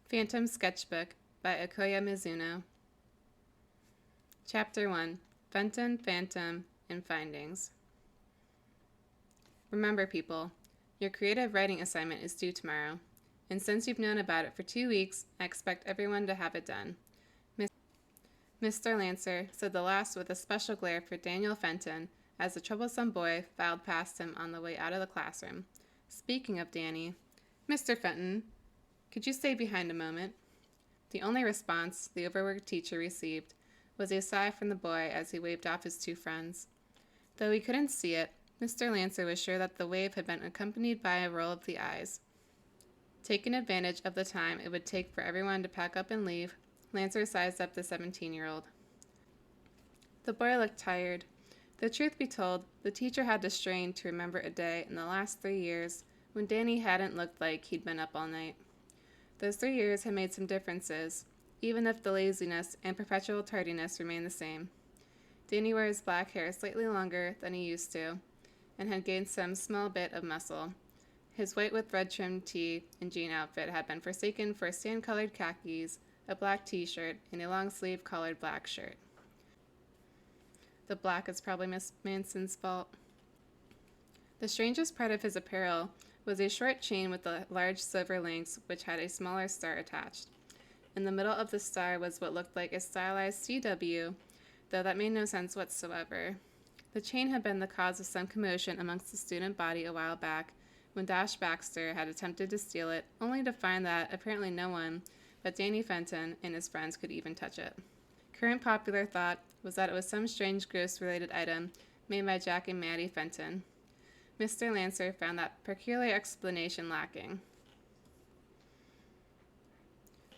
Phantom Sketchbook by AkoyaMizuno. Chapter 1. Fenton, Phantom, and Findings. Remember, people, your creative writing assignment is due tomorrow, and since you've known about it for 2 weeks, I expect everyone to have it done. Mr. Lancer said the last with a special glare for Daniel Fenton as the troublesome boy filed past him on the way out of the classroom. Speaking of Danny, Mr. Fenton, could you stay behind a moment? The only response the overworked teacher received was a sigh from the boy as he waved off his two friends. Though he couldn't see it, Mr. Lancer was sure that the wave had been accompanied by a roll of the eyes. Taking advantage of the time it would take for everyone to pack up and leave, Lancer sized up the 17-year-old. The boy looked tired. The truth be told, the teacher had to strain to remember a day in the last 3 years when Danny hadn't looked like he'd been up all night. Those 3 years had made some differences, even if the laziness and perpetual tardiness remained the same. Danny wore his black hair slightly longer than he used to, and had gained some small bit of muscle. His white with red trimmed tee and jean outfit had been forsaken for sand-colored khakis, a black t-shirt, and a long-sleeved collared black shirt. The black is probably Miss Manson's fault. The strangest part of his apparel was a short chain with the large silver links, which had a smaller star attached. In the middle of the star was what looked like a stylized CW, though that made no sense whatsoever. The chain had been the cause of some commotion amongst the student body a while back, when Dash Baxter had attempted to steal it, only to find that apparently no one but Danny Fenton and his friends could even touch it. Current popular thought was that it was some strange ghost-related item made by Jack and Maddie Fenton. Mr. Lancer found that peculiar explanation lacking.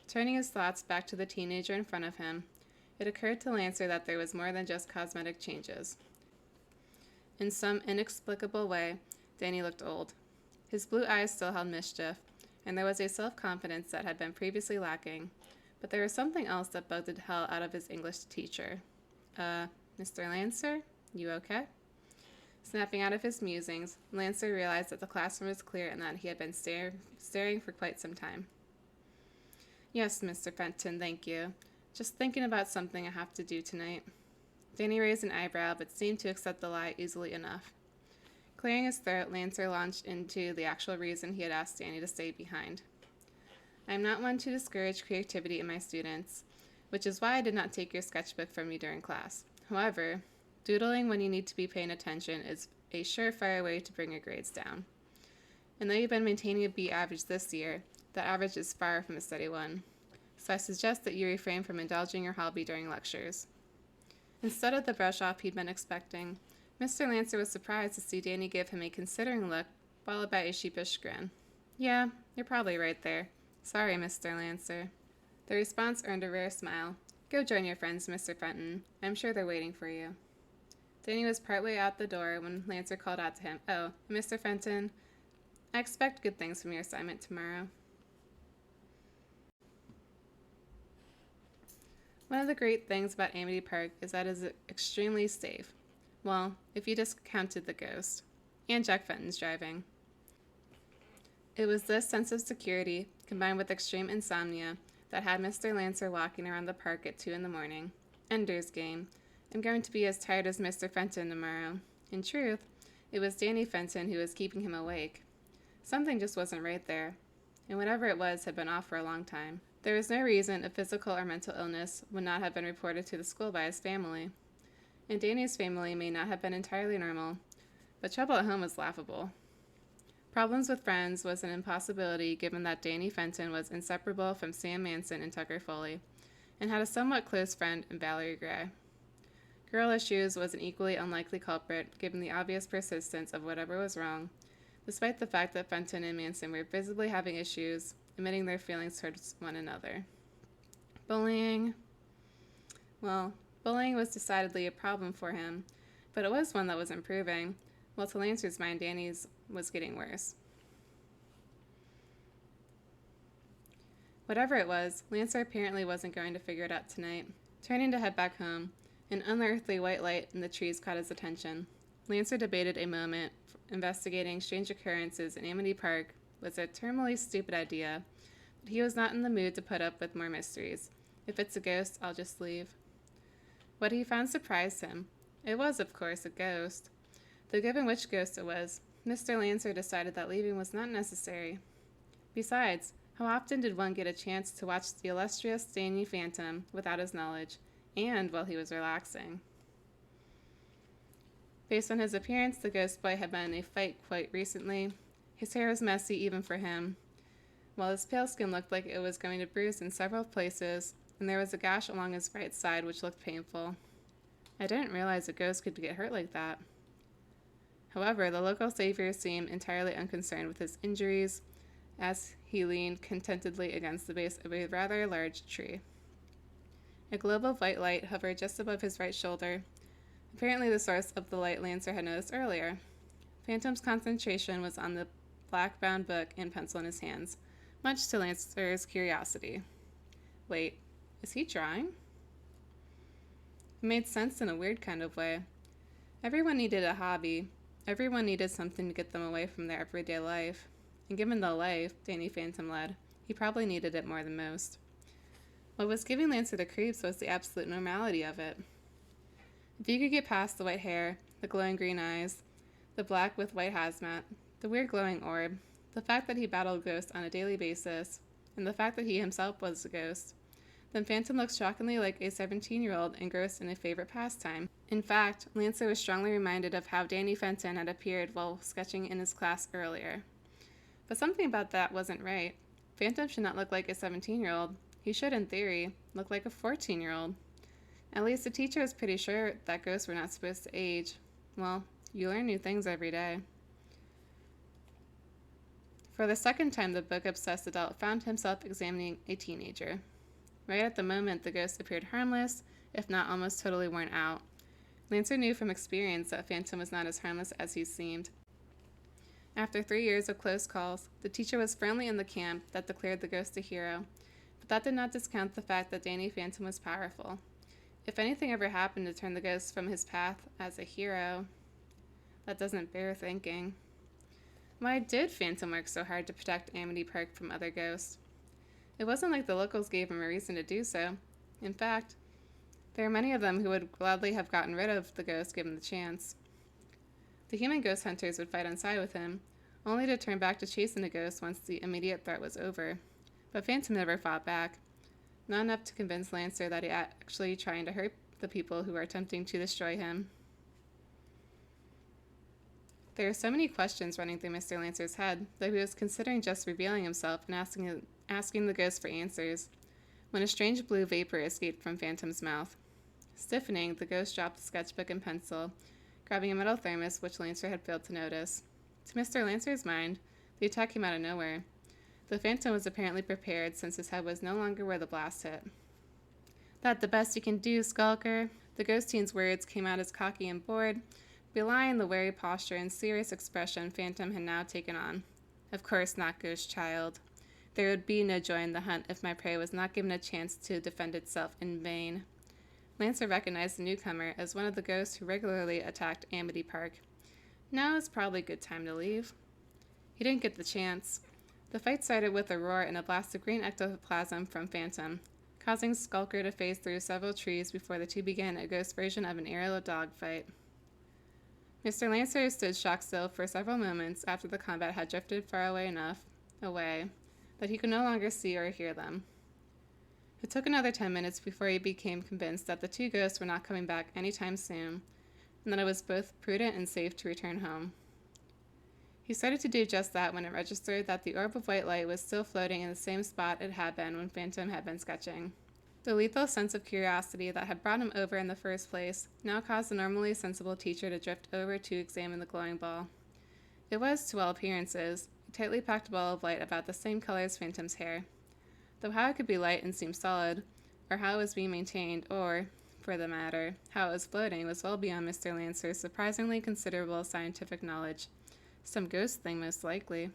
Turning his thoughts back to the teenager in front of him, it occurred to Lancer that there was more than just cosmetic changes. In some inexplicable way, Danny looked old. His blue eyes still held mischief, and there was a self-confidence that had been previously lacking, but there was something else that bugged the hell out of his English teacher. Mr. Lancer? You okay? Snapping out of his musings, Lancer realized that the classroom was clear and that he had been staring for quite some time. Yes, Mr. Fenton, thank you. Just thinking about something I have to do tonight. Danny raised an eyebrow, but seemed to accept the lie easily enough. Clearing his throat, Lancer launched into the actual reason he had asked Danny to stay behind. I am not one to discourage creativity in my students, which is why I did not take your sketchbook from you during class. However, doodling when you need to be paying attention is a surefire way to bring your grades down. And though you've been maintaining a B average this year, that average is far from a steady one. So I suggest that you refrain from indulging your hobby during lectures. Instead of the brush-off he'd been expecting, Mr. Lancer was surprised to see Danny give him a considering look, followed by a sheepish grin. Yeah, you're probably right there. Sorry, Mr. Lancer. The response earned a rare smile. Go join your friends, Mr. Fenton. I'm sure they're waiting for you. Danny was partway out the door when Lancer called out to him, Oh, Mr. Fenton, I expect good things from your assignment tomorrow. One of the great things about Amity Park is that it is extremely safe. Well, if you discounted the ghost. And Jack Fenton's driving. It was this sense of security, combined with extreme insomnia, that had Mr. Lancer walking around the park at 2 a.m. Ender's Game. I'm going to be as tired as Mr. Fenton tomorrow. In truth, it was Danny Fenton who was keeping him awake. Something just wasn't right there, and whatever it was had been off for a long time. There was no reason a physical or mental illness would not have been reported to the school by his family. And Danny's family may not have been entirely normal, but trouble at home was laughable. Problems with friends was an impossibility given that Danny Fenton was inseparable from Sam Manson and Tucker Foley, and had a somewhat close friend in Valerie Gray. Girl issues was an equally unlikely culprit given the obvious persistence of whatever was wrong, despite the fact that Fenton and Manson were visibly having issues, admitting their feelings towards one another. Bullying? Well, bullying was decidedly a problem for him, but it was one that was improving, while to Lancer's mind, Danny's was getting worse. Whatever it was, Lancer apparently wasn't going to figure it out tonight. Turning to head back home, an unearthly white light in the trees caught his attention. Lancer debated a moment. Investigating strange occurrences in Amity Park was a terminally stupid idea, but he was not in the mood to put up with more mysteries. If it's a ghost, I'll just leave. What he found surprised him. It was, of course, a ghost. Though given which ghost it was, Mr. Lancer decided that leaving was not necessary. Besides, how often did one get a chance to watch the illustrious Danny Phantom without his knowledge, and while he was relaxing? Based on his appearance, the ghost boy had been in a fight quite recently. His hair was messy even for him, while his pale skin looked like it was going to bruise in several places, and there was a gash along his right side which looked painful. I didn't realize a ghost could get hurt like that. However, the local savior seemed entirely unconcerned with his injuries, as he leaned contentedly against the base of a rather large tree. A globe of white light hovered just above his right shoulder, apparently the source of the light Lancer had noticed earlier. Phantom's concentration was on the black-bound book and pencil in his hands, much to Lancer's curiosity. Wait, is he drawing? It made sense in a weird kind of way. Everyone needed a hobby. Everyone needed something to get them away from their everyday life. And given the life Danny Phantom led, he probably needed it more than most. What was giving Lancer the creeps was the absolute normality of it. If you could get past the white hair, the glowing green eyes, the black with white hazmat, the weird glowing orb, the fact that he battled ghosts on a daily basis, and the fact that he himself was a ghost, then Phantom looked shockingly like a 17-year-old engrossed in a favorite pastime. In fact, Lancer was strongly reminded of how Danny Fenton had appeared while sketching in his class earlier. But something about that wasn't right. Phantom should not look like a 17-year-old. He should, in theory, look like a 14-year-old. At least the teacher was pretty sure that ghosts were not supposed to age. Well, you learn new things every day. For the second time, the book-obsessed adult found himself examining a teenager. Right at the moment, the ghost appeared harmless, if not almost totally worn out. Lancer knew from experience that Phantom was not as harmless as he seemed. After 3 years of close calls, the teacher was firmly in the camp that declared the ghost a hero, but that did not discount the fact that Danny Phantom was powerful. If anything ever happened to turn the ghost from his path as a hero, that doesn't bear thinking. Why did Phantom work so hard to protect Amity Park from other ghosts? It wasn't like the locals gave him a reason to do so. In fact, there are many of them who would gladly have gotten rid of the ghost given the chance. The human ghost hunters would fight on side with him, only to turn back to chasing the ghost once the immediate threat was over. But Phantom never fought back. Not enough to convince Lancer that he actually trying to hurt the people who were attempting to destroy him. There are so many questions running through Mr. Lancer's head that he was considering just revealing himself and asking the ghost for answers, when a strange blue vapor escaped from Phantom's mouth. Stiffening, the ghost dropped the sketchbook and pencil, grabbing a metal thermos which Lancer had failed to notice. To Mr. Lancer's mind, the attack came out of nowhere. The Phantom was apparently prepared since his head was no longer where the blast hit. "That the best you can do, skulker?" The ghost teen's words came out as cocky and bored, belying the wary posture and serious expression Phantom had now taken on. "Of course not, ghost child. There would be no joy in the hunt if my prey was not given a chance to defend itself in vain." Lancer recognized the newcomer as one of the ghosts who regularly attacked Amity Park. Now is probably a good time to leave. He didn't get the chance. The fight started with a roar and a blast of green ectoplasm from Phantom, causing Skulker to phase through several trees before the two began a ghost version of an aerial dogfight. Mr. Lancer stood shock-still for several moments after the combat had drifted far away enough away that he could no longer see or hear them. It took another 10 minutes before he became convinced that the two ghosts were not coming back anytime soon, and that it was both prudent and safe to return home. He started to do just that when it registered that the orb of white light was still floating in the same spot it had been when Phantom had been sketching. The lethal sense of curiosity that had brought him over in the first place now caused the normally sensible teacher to drift over to examine the glowing ball. It was, to all appearances, a tightly packed ball of light about the same color as Phantom's hair. Though how it could be light and seem solid, or how it was being maintained, or, for the matter, how it was floating was well beyond Mr. Lancer's surprisingly considerable scientific knowledge. Some ghost thing, most likely.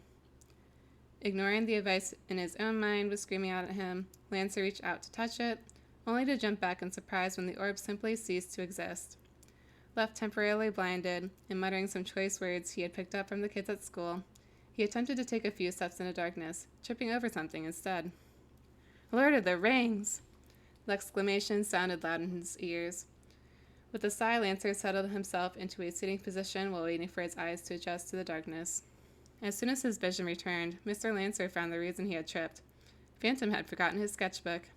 Ignoring the advice in his own mind was screaming out at him, Lancer reached out to touch it, only to jump back in surprise when the orb simply ceased to exist. Left temporarily blinded, and muttering some choice words he had picked up from the kids at school, He attempted to take a few steps in the darkness, tripping over something instead. Lord of the Rings! The exclamation sounded loud in his ears. With a sigh, Lancer settled himself into a sitting position while waiting for his eyes to adjust to the darkness. As soon as his vision returned, Mr. Lancer found the reason he had tripped. Phantom had forgotten his sketchbook.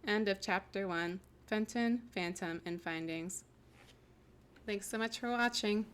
End of Chapter 1. Fenton, Phantom, and Findings. Thanks so much for watching.